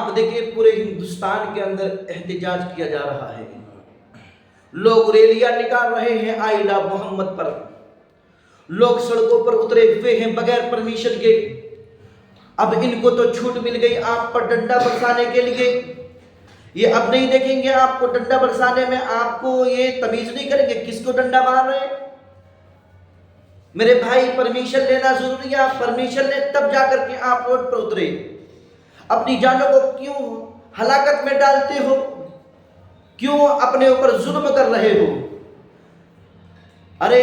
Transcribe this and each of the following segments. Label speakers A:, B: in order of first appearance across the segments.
A: آپ دیکھیں پورے ہندوستان کے اندر احتجاج کیا جا رہا ہے، لوگ ریلیاں نکال رہے ہیں آئی لو محمد پر، لوگ سڑکوں پر اترے ہوئے ہیں بغیر پرمیشن کے۔ اب ان کو تو چھوٹ مل گئی آپ پر ڈنڈا برسانے کے لیے، یہ اب نہیں دیکھیں گے آپ کو ڈنڈا برسانے میں، آپ کو یہ تمیز نہیں کریں گے کس کو ڈنڈا مار رہے ہیں۔ میرے بھائی پرمیشن لینا ضروری ہے، آپ پرمیشن لیں تب جا کر کے آپ روڈ پر اترے۔ اپنی جانوں کو کیوں ہلاکت میں ڈالتے ہو؟ کیوں اپنے اوپر ظلم کر رہے ہو؟ ارے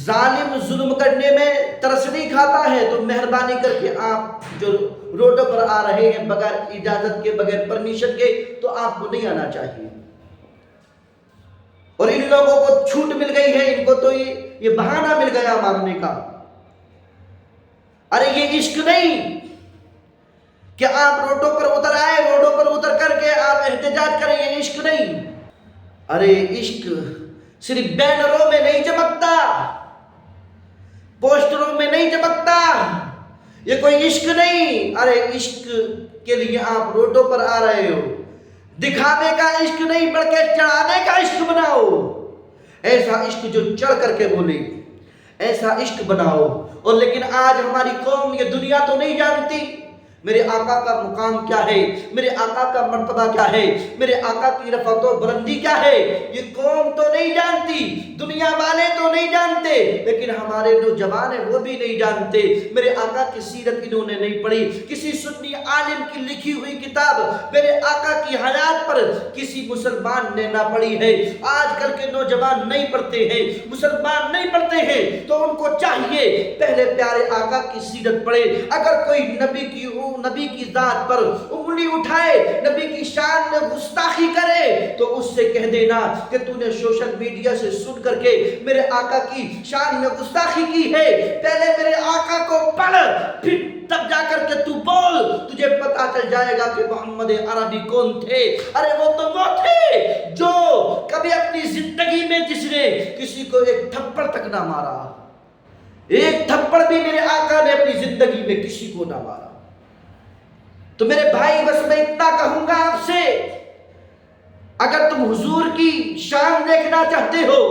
A: ظالم ظلم کرنے میں ترس نہیں کھاتا ہے، تو مہربانی کر کے آپ جو روڈوں پر آ رہے ہیں بغیر اجازت کے بغیر پرمیشن کے، تو آپ کو نہیں آنا چاہیے۔ اور ان لوگوں کو چھوٹ مل گئی ہے، ان کو تو یہ بہانہ مل گیا مارنے کا۔ ارے یہ عشق نہیں کہ آپ روڈوں پر اتر آئے، روڈوں پر اتر کر کے آپ احتجاج کریں، یہ عشق نہیں۔ ارے عشق صرف بینروں میں نہیں چمکتا، پوسٹروں میں نہیں چمکتا، یہ کوئی عشق نہیں۔ ارے عشق کے لیے آپ روڈوں پر آ رہے ہو، دکھانے کا عشق نہیں بلکہ چڑھانے کا عشق بناؤ۔ ایسا عشق جو چڑھ کر کے بولے، ایسا عشق بناؤ۔ اور لیکن آج ہماری قوم یہ دنیا تو نہیں جانتی میرے آقا کا مقام کیا ہے، میرے آقا کا مرتبہ کیا ہے، میرے آقا کی رفعت و بلندی کیا ہے، یہ قوم تو نہیں جانتی، دنیا والے تو نہیں جانتے، لیکن ہمارے نوجوان ہیں وہ بھی نہیں جانتے۔ میرے آقا کی سیرت انہوں نے نہیں پڑھی، کسی سنی عالم کی لکھی ہوئی کتاب میرے آقا کی حیات پر کسی مسلمان نے نہ پڑھی ہے۔ آج کل کے نوجوان نہیں پڑھتے ہیں، مسلمان نہیں پڑھتے ہیں، تو ان کو چاہیے پہلے پیارے آقا کی سیرت پڑھے۔ اگر کوئی نبی کی ذات پر انگلی اٹھائے، نبی کی شان میں گستاخی کرے، تو اس سے کہہ دینا کہ تو نے سوشل میڈیا سے سن کر کے میرے آقا کی شان میں گستاخی کی ہے، پہلے میرے آقا کو پڑھ، پھر تب جا کر کے تو بول، تجھے پتا چل جائے گا کہ محمد عربی کون تھے۔ ارے وہ تو وہ تھے جو کبھی اپنی زندگی میں جس نے کسی کو ایک تھپڑ تک نہ مارا، ایک تھپڑ بھی میرے آقا نے اپنی زندگی میں کسی کو نہ مارا۔ تو میرے بھائی بس میں اتنا کہوں گا آپ سے، اگر تم حضور کی شان دیکھنا چاہتے ہو،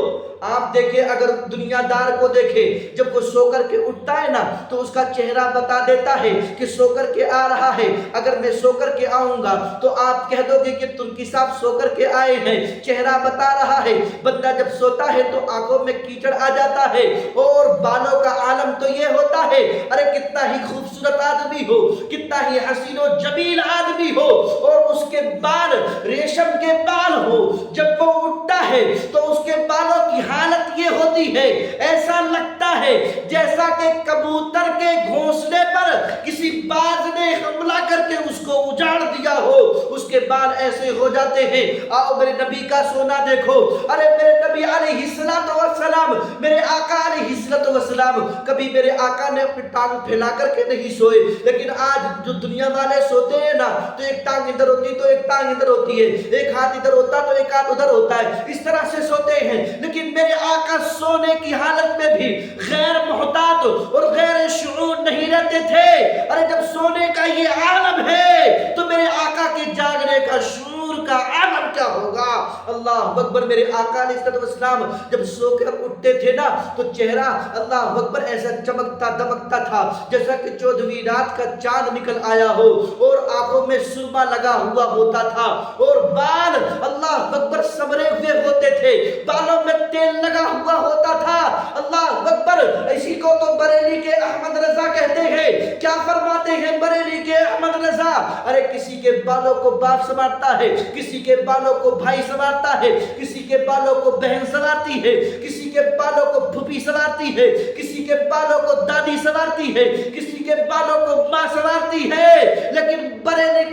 A: آپ دیکھیں اگر دنیا دار کو دیکھیں، جب وہ سو کر کے اٹھتا ہے نا تو اس کا چہرہ بتا دیتا ہے کہ سو کر کے آ رہا ہے۔ اگر میں سو کر کے آؤں گا تو آپ کہہ دو گے کہ ترکی صاحب سو کر کے آئے ہیں، چہرہ بتا رہا ہے۔ بندہ جب سوتا ہے تو آنکھوں میں کیچڑ آ جاتا ہے اور بالوں کا عالم تو یہ ہوتا ہے، ارے کتنا ہی خوبصورت آدمی ہو، کتنا ہی حسین و جمیل آدمی ہو، اور اس کے بال ریشم کے بال ہو، جب وہ اٹھتا ہے تو اس کے بالوں کی حالت یہ ہوتی ہے، ایسا لگتا ہے جیسا کہ کبوتر کے گھونسلے پر کسی باز نے حملہ کر کے اس کو اجاڑ دیا ہو، اس کے بال ایسے ہو جاتے ہیں۔ آؤ میرے نبی کا سونا دیکھو، ارے میرے نبی علیہ السلام، میرے آقا علیہ السلام، کبھی میرے آقا نے اپنی ٹانگ پھیلا کر کے نہیں سوئے، لیکن آج جو دنیا والے سوتے ہیں نا تو ایک ٹانگ ادھر ہوتی تو ایک ٹانگ ادھر ہوتی ہے، ایک ہاتھ ادھر ہوتا تو ایک ہاتھ ادھر ہوتا ہے، اس طرح سے سوتے ہیں۔ لیکن میرے آقا سونے کی حالت میں بھی غیر محتاط اور غیر شعور نہیں رہتے تھے۔ ارے جب سونے کا یہ عالم ہے تو میرے آقا کے جاگنے کا شعور کا عالم کیا ہوگا؟ اللہ اکبر۔ میرے آقا علیہ السلام جب سو کر اٹھتے تھے نا تو چہرہ اللہ اکبر ایسا چمکتا دمکتا تھا جیسا کہ 14ویں رات کا چاند نکل آیا ہو، اور آنکھوں میں سرما لگا ہوا ہوتا تھا، اور بال اللہ اکبر سنورے ہوئے ہوتے تھے، بالوں میں تیل لگا ہوا ہوتا تھا۔ اللہ اکبر۔ اسی کو تو بریلی کے احمد رضا کہتے ہیں۔ کیا فرماتے ہیں بریلی کے احمد رضا؟ ارے کسی کے بالوں کو باپ سنوارتا ہے، کسی کے بالوں کو بھائی سنوارتا ہے، کسی کے بالوں کو بہن سنوارتی ہے، کسی کے بالوں کو پھوپھی سنوارتی ہے، کسی کے بالوں کو دادی سنوارتی ہے، کسی کے بالوں کو ماں سنوارتی ہے، لیکن بریلی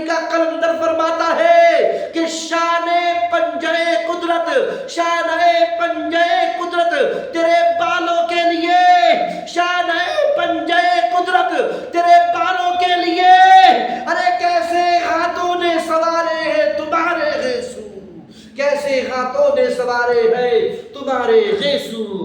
A: کا قلندر فرماتا ہے کہ شان پنجے قدرت، شان پنجے قدرت تیرے بالوں کے لیے، شان پنجے قدرت تیرے بالوں کے لیے۔ ارے کیسے ہاتھوں نے سوارے ہیں تمہارے غیسو، کیسے ہاتھوں نے سوارے ہیں تمہارے غیسو۔